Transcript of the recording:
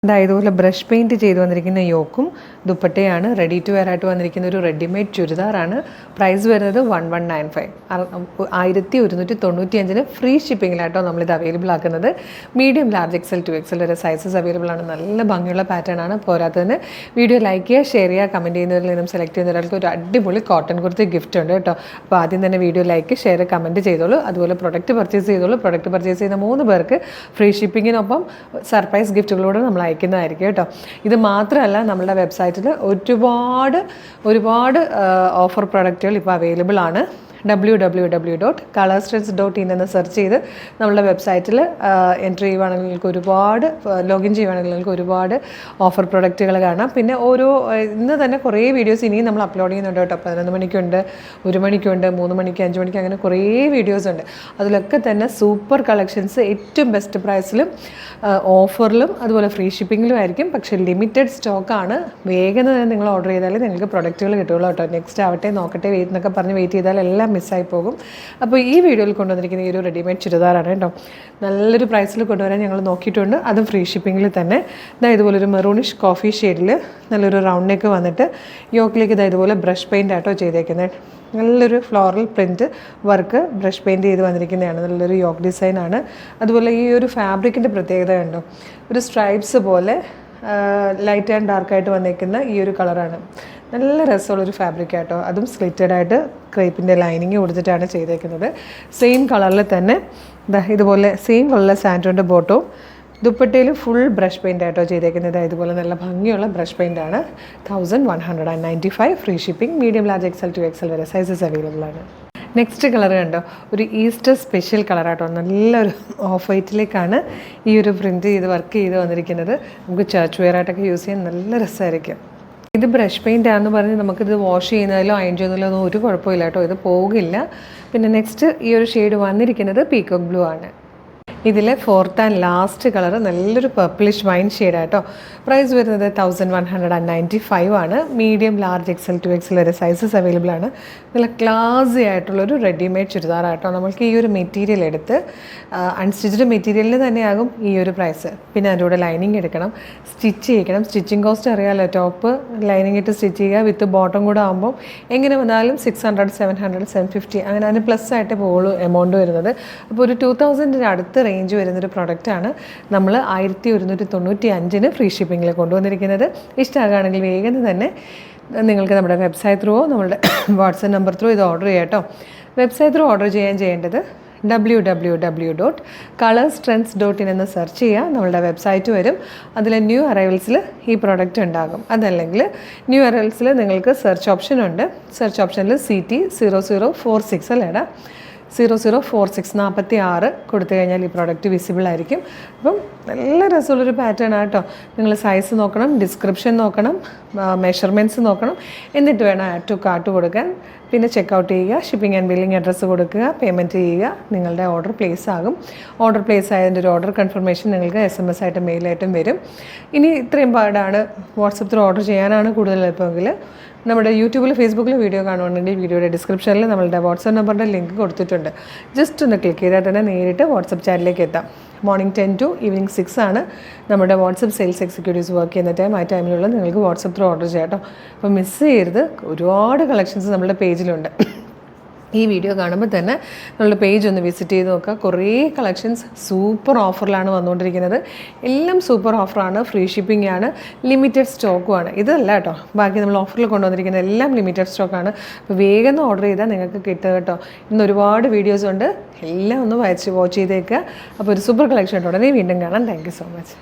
ഇതുപോലെ brush paint ചെയ്ത് വന്നിരിക്കുന്ന യോക്കും ദുപ്പട്ടയാണ് റെഡി ടു വെയർ ആയിട്ട് വന്നിരിക്കുന്ന ഒരു റെഡിമെയ്ഡ് ചുരിദാറാണ്. പ്രൈസ് വരുന്നത് 1195, 1195 ഫ്രീ ഷിപ്പിങ്ങിലായിട്ടോ നമ്മളിത് അവൈലബിൾ ആക്കുന്നത്. മീഡിയം, ലാർജ്, എക്സൽ, 2XL വരെ സൈസസ് അവൈലബിൾ ആണ്. നല്ല ഭംഗിയുള്ള പാറ്റേൺ ആണ്. പോരാത്തതിന് വീഡിയോ ലൈക്ക് ചെയ്യുക, ഷെയർ ചെയ്യുക, കമൻറ്റ് ചെയ്യുന്നവരിൽ നിന്നും സെലക്ട് ചെയ്യുന്ന ഒരാൾക്ക് ഒരു അടിപൊളി കോട്ടൺ കുർത്തി ഗിഫ്റ്റ് ഉണ്ട് കേട്ടോ. അപ്പോൾ ആദ്യം തന്നെ വീഡിയോ ലൈക്ക്, ഷെയർ, കമൻറ്റ് ചെയ്തോളൂ. അതുപോലെ പ്രൊഡക്റ്റ് പർച്ചേസ് ചെയ്തോളൂ. പ്രൊഡക്റ്റ് പർച്ചേസ് ചെയ്യുന്ന 3 പേർക്ക് ഫ്രീ ഷിപ്പിങ്ങിനൊപ്പം സർപ്രൈസ് ഗിഫ്റ്റുകളോട് നമ്മൾ അയക്കുന്നതായിരിക്കും കേട്ടോ. ഇത് മാത്രമല്ല, നമ്മളുടെ വെബ്സൈറ്റിൽ ഒരുപാട് ഓഫർ പ്രൊഡക്റ്റുകൾ ഇപ്പോൾ അവൈലബിൾ ആണ്. www.colorstress.in എന്ന് സെർച്ച് ചെയ്ത് നമ്മളുടെ വെബ്സൈറ്റിൽ എൻട്രി ചെയ്യുവാണെങ്കിൽ നിങ്ങൾക്ക് ലോഗിൻ ചെയ്യുവാണെങ്കിൽ നിങ്ങൾക്ക് ഒരുപാട് ഓഫർ പ്രൊഡക്റ്റുകൾ കാണാം. പിന്നെ ഇന്ന് തന്നെ കുറേ വീഡിയോസ് ഇനിയും നമ്മൾ അപ്ലോഡ് ചെയ്യുന്നുണ്ട് കേട്ടോ. 11 മണിക്കുണ്ട്, 1 മണിക്കുണ്ട്, 3 മണിക്ക്, 5 മണിക്ക്, അങ്ങനെ കുറേ വീഡിയോസ് ഉണ്ട്. അതിലൊക്കെ തന്നെ സൂപ്പർ കളക്ഷൻസ് ഏറ്റവും ബെസ്റ്റ് പ്രൈസിലും ഓഫറിലും അതുപോലെ ഫ്രീ ഷിപ്പിങ്ങിലും ആയിരിക്കും. പക്ഷേ ലിമിറ്റഡ് സ്റ്റോക്കാണ്. വേഗം തന്നെ നിങ്ങൾ ഓർഡർ ചെയ്താൽ നിങ്ങൾക്ക് പ്രൊഡക്റ്റുകൾ കിട്ടുള്ളൂ കേട്ടോ. നെക്സ്റ്റ് ആവട്ടെ, നോക്കട്ടെ, എന്നൊക്കെ പറഞ്ഞ് വെയിറ്റ് ചെയ്താൽ എല്ലാം മിസ്സായി പോകും. അപ്പോൾ ഈ വീഡിയോയിൽ കൊണ്ടുവന്നിരിക്കുന്ന ഈ ഒരു റെഡിമെയ്ഡ് ചുരിദാറാണ് കേട്ടോ. നല്ലൊരു പ്രൈസിൽ കൊണ്ടുവരാൻ ഞങ്ങൾ നോക്കിയിട്ടുണ്ട്, അതും ഫ്രീ ഷിപ്പിങ്ങിൽ തന്നെ. ഇതുപോലൊരു മെറൂണിഷ് കോഫി ഷെയ്ഡിൽ നല്ലൊരു റൗണ്ട് നെക്ക് വന്നിട്ട് യോക്കിലേക്ക് ഇതുപോലെ ബ്രഷ് പെയിൻ്റ് ആട്ടോ ചെയ്തേക്കുന്നത്. നല്ലൊരു floral print work brush paint ചെയ്ത് വന്നിരിക്കുന്നതാണ്. നല്ലൊരു യോക്ക് ഡിസൈനാണ്. അതുപോലെ ഈ ഒരു ഫാബ്രിക്കിൻ്റെ പ്രത്യേകത കണ്ടോ, ഒരു സ്ട്രൈപ്സ് പോലെ ലൈറ്റ് ആൻഡ് ഡാർക്കായിട്ട് വന്നിരിക്കുന്ന ഈ ഒരു കളറാണ്. നല്ല രസമുള്ളൊരു ഫാബ്രിക് ആട്ടോ. അതും സ്ലിറ്റഡ് ആയിട്ട് ക്രേപ്പിൻ്റെ ലൈനിങ് കൊടുത്തിട്ടാണ് ചെയ്തേക്കുന്നത്. സെയിം കളറിൽ തന്നെ ഇതുപോലെ സെയിം കളറിലെ സാൻഡോൻ്റെ ബോട്ടവും ദുപ്പട്ടയിൽ ഫുൾ ബ്രഷ് പെയിൻ്റ് ആയിട്ടോ ചെയ്തേക്കുന്നത്. ഇതുപോലെ നല്ല ഭംഗിയുള്ള ബ്രഷ് പെയിൻ്റാണ്. 1195 free shipping. Medium, large, XL, 2XL വരെ സൈസസ് അവൈലബിൾ ആണ്. നെക്സ്റ്റ് കളർ കണ്ടോ, ഒരു ഈസ്റ്റർ സ്പെഷ്യൽ കളറാട്ടോ. നല്ലൊരു ഓഫ് വൈറ്റിലേക്കാണ് ഈ ഒരു പ്രിൻറ്റ് ചെയ്ത് വർക്ക് ചെയ്ത് വന്നിരിക്കുന്നത്. നമുക്ക് ചർച്ച് വെയർ ആയിട്ടൊക്കെ യൂസ് ചെയ്യാൻ നല്ല രസമായിരിക്കും. ഇത് ബ്രഷ് പെയിൻ്റ് ആണെന്ന് പറഞ്ഞ് നമുക്കിത് വാഷ് ചെയ്യുന്നതിലോ അയൺ ചെയ്യുന്നതിലോ ഒന്നും ഒരു കുഴപ്പമില്ല കേട്ടോ. ഇത് പോകില്ല. പിന്നെ നെക്സ്റ്റ് ഈ ഒരു ഷെയ്ഡ് വന്നിരിക്കുന്നത് പീക്കോക്ക് ബ്ലൂ ആണ്. ഇതിലെ ഫോർത്ത് ആൻഡ് ലാസ്റ്റ് കളർ നല്ലൊരു പർപ്പിളിഷ് വൈൻ ഷെയ്ഡാട്ടോ. പ്രൈസ് വരുന്നത് 1195 ആണ്. മീഡിയം, ലാർജ്, എക്സൽ, 2XL വരെ സൈസസ് അവൈലബിൾ ആണ്. നല്ല ക്ലാസി ആയിട്ടുള്ളൊരു റെഡിമെയ്ഡ് ചുരിദാറാട്ടോ. നമ്മൾക്ക് ഈ ഒരു മെറ്റീരിയൽ എടുത്ത് അൺസ്റ്റിച്ച്ഡ് മെറ്റീരിയലിന് തന്നെയാകും ഈ ഒരു പ്രൈസ്. പിന്നെ അതിൻ്റെ കൂടെ ലൈനിങ് എടുക്കണം, സ്റ്റിച്ച് ചെയ്യിക്കണം. സ്റ്റിച്ചിങ് കോസ്റ്റ് അറിയാമല്ലോ, ടോപ്പ് ലൈനിങ് ഇട്ട് സ്റ്റിച്ച് ചെയ്യുക വിത്ത് ബോട്ടം കൂടെ ആകുമ്പോൾ എങ്ങനെ വന്നാലും 600, 700, 750 അങ്ങനെ അതിന് പ്ലസ് ആയിട്ട് പോകുള്ളൂ എമൗണ്ട് വരുന്നത്. അപ്പോൾ ഒരു 2000 അടുത്ത് റേഞ്ച് വരുന്നൊരു പ്രൊഡക്റ്റാണ് നമ്മൾ 1195 ഫ്രീ ഷിപ്പിങ്ങിൽ കൊണ്ടുവന്നിരിക്കുന്നത്. ഇഷ്ടമാകുകയാണെങ്കിൽ വേഗം തന്നെ നിങ്ങൾക്ക് നമ്മുടെ വെബ്സൈറ്റ് ത്രൂവോ നമ്മളുടെ വാട്സപ്പ് നമ്പർ ത്രൂ ഇത് ഓർഡർ ചെയ്യാം കേട്ടോ. വെബ്സൈറ്റ് ത്രൂ ഓർഡർ ചെയ്യേണ്ടത് www.colorstress.in എന്ന് സെർച്ച് ചെയ്യുക. നമ്മളുടെ വെബ്സൈറ്റ് വരും. അതിൽ ന്യൂ അറൈവൽസിൽ ഈ പ്രോഡക്റ്റ് ഉണ്ടാകും. അതല്ലെങ്കിൽ ന്യൂ അറൈവൽസിൽ നിങ്ങൾക്ക് സെർച്ച് ഓപ്ഷൻ ഉണ്ട്. സെർച്ച് ഓപ്ഷനിൽ CT 0046 അല്ലേടാ 0046 46 കൊടുത്തു കഴിഞ്ഞാൽ ഈ പ്രോഡക്റ്റ് വിസിബിൾ ആയിരിക്കും. അപ്പം നല്ല രസമുള്ളൊരു പാറ്റേൺ ആട്ടോ. നിങ്ങൾ സൈസ് നോക്കണം, ഡിസ്ക്രിപ്ഷൻ നോക്കണം, മെഷർമെൻറ്റ്സ് നോക്കണം, എന്നിട്ട് വേണം ആഡ് ടു കാർട്ട് കൊടുക്കാൻ. പിന്നെ ചെക്കൗട്ട് ചെയ്യുക, ഷിപ്പിംഗ് ആൻഡ് ബില്ലിംഗ് അഡ്രസ്സ് കൊടുക്കുക, പേയ്മെൻറ്റ് ചെയ്യുക, നിങ്ങളുടെ ഓർഡർ പ്ലേസ് ആകും. ഓർഡർ പ്ലേസ് ആയതിൻ്റെ ഒരു ഓർഡർ കൺഫർമേഷൻ നിങ്ങൾക്ക് SMS ആയിട്ടും മെയിലായിട്ടും വരും. ഇനി ഇത്രയും പാടാണ്. വാട്സപ്പ് ത്രൂ ഓർഡർ ചെയ്യാനാണ് കൂടുതൽ എളുപ്പമെങ്കിൽ നമ്മുടെ യൂട്യൂബിൽ, ഫേസ്ബുക്കിൽ വീഡിയോ കാണുവാണെങ്കിൽ വീഡിയോയുടെ ഡിസ്ക്രിപ്ഷനിൽ നമ്മളുടെ വാട്സപ്പ് നമ്പറിൻ്റെ ലിങ്ക് കൊടുത്തിട്ടുണ്ട്. ജസ്റ്റ് ഒന്ന് ക്ലിക്ക് ചെയ്താൽ തന്നെ നേരിട്ട് വാട്സപ്പ് ചാറ്റിലേക്ക് എത്താം. മോർണിംഗ് 10 to ഈവനിങ് 6 ആണ് നമ്മുടെ വാട്സപ്പ് സെയിൽസ് എക്സിക്യൂട്ടീവ്സ് വർക്ക് ചെയ്യുന്ന ടൈം. ആ ടൈമിലുള്ള നിങ്ങൾക്ക് വാട്സപ്പ് ത്രൂ ഓർഡർ ചെയ്യാം കേട്ടോ. അപ്പോൾ മിസ് ചെയ്യരുത്. ഒരുപാട് കളക്ഷൻസ് നമ്മുടെ പേജിലുണ്ട്. ഈ വീഡിയോ കാണുമ്പോൾ തന്നെ നമ്മളുടെ പേജ് ഒന്ന് വിസിറ്റ് ചെയ്ത് നോക്കുക. കുറേ കളക്ഷൻസ് സൂപ്പർ ഓഫറിലാണ് വന്നുകൊണ്ടിരിക്കുന്നത്. എല്ലാം സൂപ്പർ ഓഫറാണ്, ഫ്രീ ഷിപ്പിംഗ് ആണ്, ലിമിറ്റഡ് സ്റ്റോക്കുമാണ്. ഇതല്ല കേട്ടോ, ബാക്കി നമ്മൾ ഓഫറിൽ കൊണ്ടുവന്നിരിക്കുന്ന എല്ലാം ലിമിറ്റഡ് സ്റ്റോക്കാണ്. അപ്പോൾ വേഗം ഓർഡർ ചെയ്താൽ നിങ്ങൾക്ക് കിട്ടുക കേട്ടോ. ഇന്ന് ഒരുപാട് വീഡിയോസ് ഉണ്ട്, എല്ലാം ഒന്ന് വാച്ച് ചെയ്തേക്കുക. അപ്പോൾ ഒരു സൂപ്പർ കളക്ഷൻ ഉടനെ വീണ്ടും കാണാം. Thank you so much.